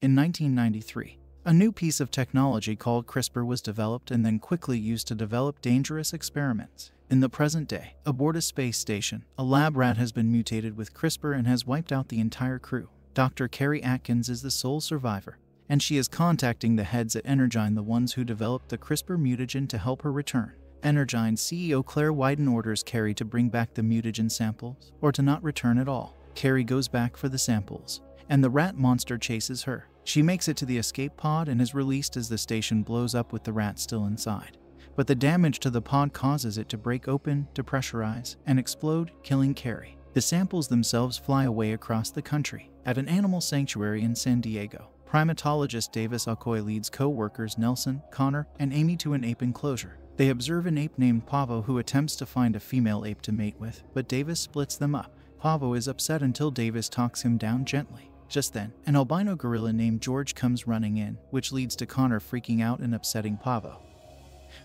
In 1993, a new piece of technology called CRISPR was developed and then quickly used to develop dangerous experiments. In the present day, aboard a space station, a lab rat has been mutated with CRISPR and has wiped out the entire crew. Dr. Carrie Atkins is the sole survivor, and she is contacting the heads at Energyne, the ones who developed the CRISPR mutagen, to help her return. Energyne CEO Claire Wyden orders Carrie to bring back the mutagen samples, or to not return at all. Carrie goes back for the samples, and the rat monster chases her. She makes it to the escape pod and is released as the station blows up with the rat still inside. But the damage to the pod causes it to break open, depressurize, and explode, killing Carrie. The samples themselves fly away across the country. At an animal sanctuary in San Diego, primatologist Davis Okoye leads co-workers Nelson, Connor, and Amy to an ape enclosure. They observe an ape named Pavo who attempts to find a female ape to mate with, but Davis splits them up. Pavo is upset until Davis talks him down gently. Just then, an albino gorilla named George comes running in, which leads to Connor freaking out and upsetting Pavo,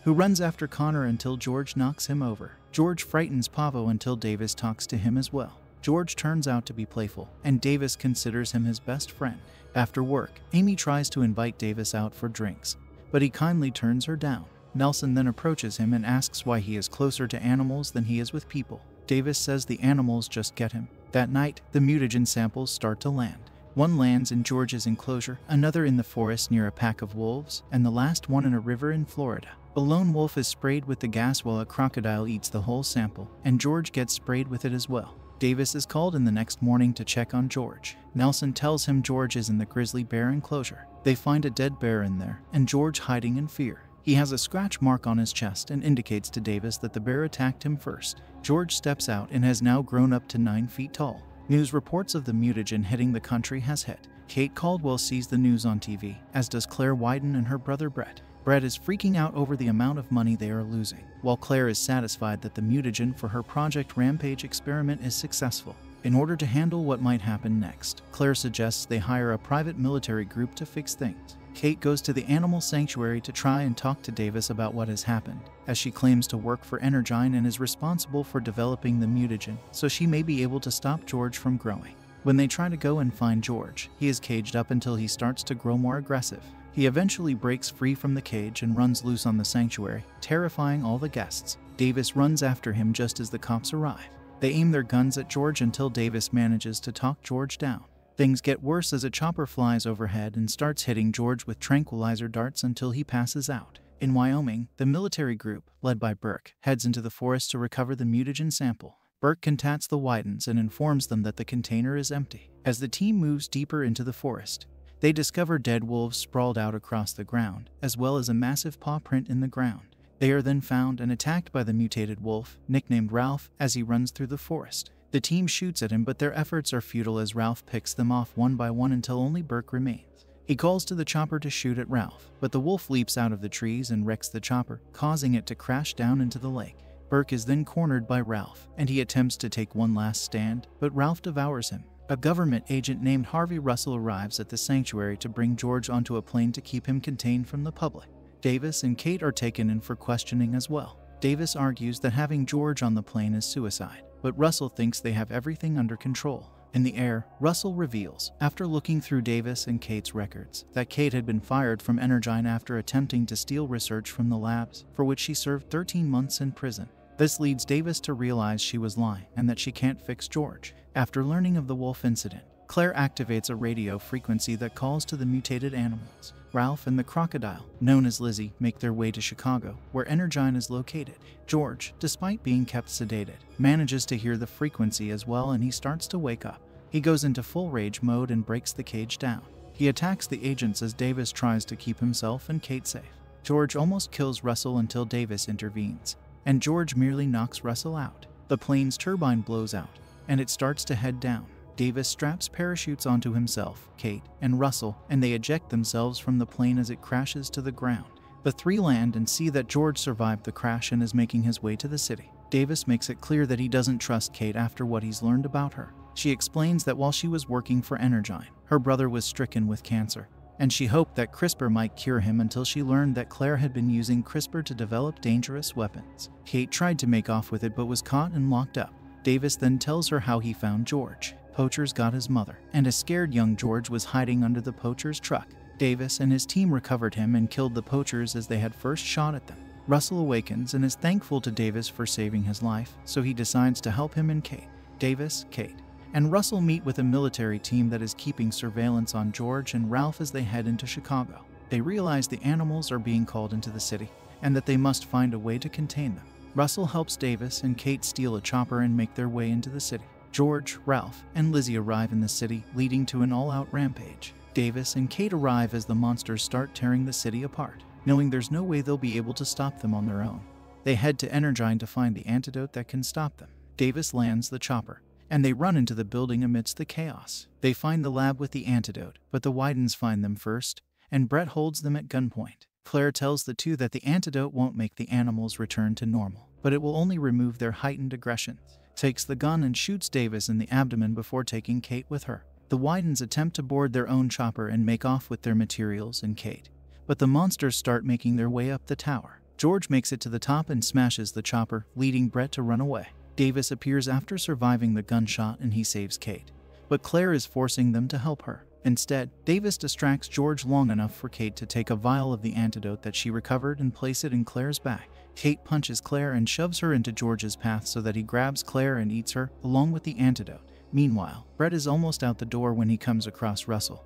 who runs after Connor until George knocks him over. George frightens Pavo until Davis talks to him as well. George turns out to be playful, and Davis considers him his best friend. After work, Amy tries to invite Davis out for drinks, but he kindly turns her down. Nelson then approaches him and asks why he is closer to animals than he is with people. Davis says the animals just get him. That night, the mutagen samples start to land. One lands in George's enclosure, another in the forest near a pack of wolves, and the last one in a river in Florida. A lone wolf is sprayed with the gas while a crocodile eats the whole sample, and George gets sprayed with it as well. Davis is called in the next morning to check on George. Nelson tells him George is in the grizzly bear enclosure. They find a dead bear in there, and George hiding in fear. He has a scratch mark on his chest and indicates to Davis that the bear attacked him first. George steps out and has now grown up to 9 feet tall. News reports of the mutagen hitting the country has hit. Kate Caldwell sees the news on TV, as does Claire Wyden and her brother Brett. Brett is freaking out over the amount of money they are losing, while Claire is satisfied that the mutagen for her Project Rampage experiment is successful. In order to handle what might happen next, Claire suggests they hire a private military group to fix things. Kate goes to the animal sanctuary to try and talk to Davis about what has happened, as she claims to work for Energyne and is responsible for developing the mutagen, so she may be able to stop George from growing. When they try to go and find George, he is caged up until he starts to grow more aggressive. He eventually breaks free from the cage and runs loose on the sanctuary, terrifying all the guests. Davis runs after him just as the cops arrive. They aim their guns at George until Davis manages to talk George down. Things get worse as a chopper flies overhead and starts hitting George with tranquilizer darts until he passes out. In Wyoming, the military group, led by Burke, heads into the forest to recover the mutagen sample. Burke contacts the Wydens and informs them that the container is empty. As the team moves deeper into the forest, they discover dead wolves sprawled out across the ground, as well as a massive paw print in the ground. They are then found and attacked by the mutated wolf, nicknamed Ralph, as he runs through the forest. The team shoots at him, but their efforts are futile as Ralph picks them off one by one until only Burke remains. He calls to the chopper to shoot at Ralph, but the wolf leaps out of the trees and wrecks the chopper, causing it to crash down into the lake. Burke is then cornered by Ralph, and he attempts to take one last stand, but Ralph devours him. A government agent named Harvey Russell arrives at the sanctuary to bring George onto a plane to keep him contained from the public. Davis and Kate are taken in for questioning as well. Davis argues that having George on the plane is suicide, but Russell thinks they have everything under control. In the air, Russell reveals, after looking through Davis and Kate's records, that Kate had been fired from Energyne after attempting to steal research from the labs, for which she served 13 months in prison. This leads Davis to realize she was lying and that she can't fix George. After learning of the wolf incident, Claire activates a radio frequency that calls to the mutated animals. Ralph and the crocodile, known as Lizzie, make their way to Chicago, where Energyne is located. George, despite being kept sedated, manages to hear the frequency as well, and he starts to wake up. He goes into full rage mode and breaks the cage down. He attacks the agents as Davis tries to keep himself and Kate safe. George almost kills Russell until Davis intervenes, and George merely knocks Russell out. The plane's turbine blows out, and it starts to head down. Davis straps parachutes onto himself, Kate, and Russell, and they eject themselves from the plane as it crashes to the ground. The three land and see that George survived the crash and is making his way to the city. Davis makes it clear that he doesn't trust Kate after what he's learned about her. She explains that while she was working for Energyne, her brother was stricken with cancer, and she hoped that CRISPR might cure him until she learned that Claire had been using CRISPR to develop dangerous weapons. Kate tried to make off with it but was caught and locked up. Davis then tells her how he found George. poachers got his mother, and a scared young George was hiding under the poacher's truck. Davis and his team recovered him and killed the poachers as they had first shot at them. Russell awakens and is thankful to Davis for saving his life, so he decides to help him and Kate. Davis, Kate, and Russell meet with a military team that is keeping surveillance on George and Ralph as they head into Chicago. They realize the animals are being called into the city, and that they must find a way to contain them. Russell helps Davis and Kate steal a chopper and make their way into the city. George, Ralph, and Lizzie arrive in the city, leading to an all-out rampage. Davis and Kate arrive as the monsters start tearing the city apart. Knowing there's no way they'll be able to stop them on their own, they head to Energyne to find the antidote that can stop them. Davis lands the chopper, and they run into the building amidst the chaos. They find the lab with the antidote, but the Widens find them first, and Brett holds them at gunpoint. Claire tells the two that the antidote won't make the animals return to normal, but it will only remove their heightened aggressions. Takes the gun and shoots Davis in the abdomen before taking Kate with her. The Widens attempt to board their own chopper and make off with their materials and Kate, but the monsters start making their way up the tower. George makes it to the top and smashes the chopper, leading Brett to run away. Davis appears after surviving the gunshot and he saves Kate, but Claire is forcing them to help her. Instead, Davis distracts George long enough for Kate to take a vial of the antidote that she recovered and place it in Claire's back. Kate punches Claire and shoves her into George's path so that he grabs Claire and eats her, along with the antidote. Meanwhile, Brett is almost out the door when he comes across Russell,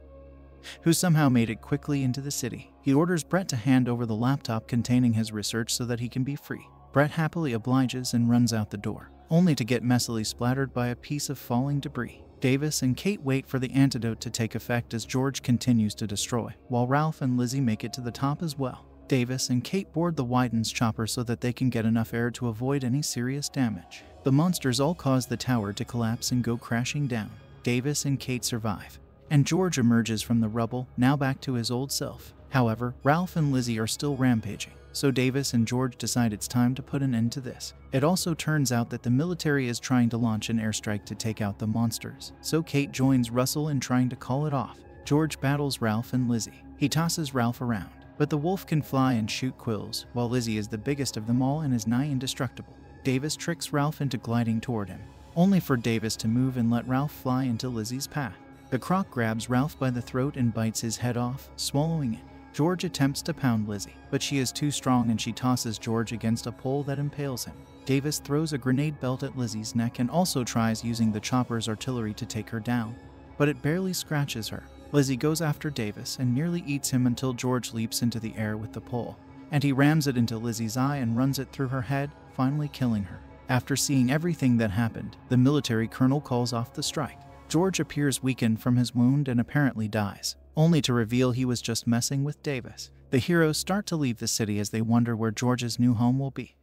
who somehow made it quickly into the city. He orders Brett to hand over the laptop containing his research so that he can be free. Brett happily obliges and runs out the door, only to get messily splattered by a piece of falling debris. Davis and Kate wait for the antidote to take effect as George continues to destroy, while Ralph and Lizzie make it to the top as well. Davis and Kate board the Widens' chopper so that they can get enough air to avoid any serious damage. The monsters all cause the tower to collapse and go crashing down. Davis and Kate survive, and George emerges from the rubble, now back to his old self. However, Ralph and Lizzie are still rampaging, so Davis and George decide it's time to put an end to this. It also turns out that the military is trying to launch an airstrike to take out the monsters, so Kate joins Russell in trying to call it off. George battles Ralph and Lizzie. He tosses Ralph around, but the wolf can fly and shoot quills, while Lizzie is the biggest of them all and is nigh indestructible. Davis tricks Ralph into gliding toward him, only for Davis to move and let Ralph fly into Lizzie's path. The croc grabs Ralph by the throat and bites his head off, swallowing it. George attempts to pound Lizzie, but she is too strong and she tosses George against a pole that impales him. Davis throws a grenade belt at Lizzie's neck and also tries using the chopper's artillery to take her down, but it barely scratches her. Lizzie goes after Davis and nearly eats him until George leaps into the air with the pole, and he rams it into Lizzie's eye and runs it through her head, finally killing her. After seeing everything that happened, the military colonel calls off the strike. George appears weakened from his wound and apparently dies, only to reveal he was just messing with Davis. The heroes start to leave the city as they wonder where George's new home will be.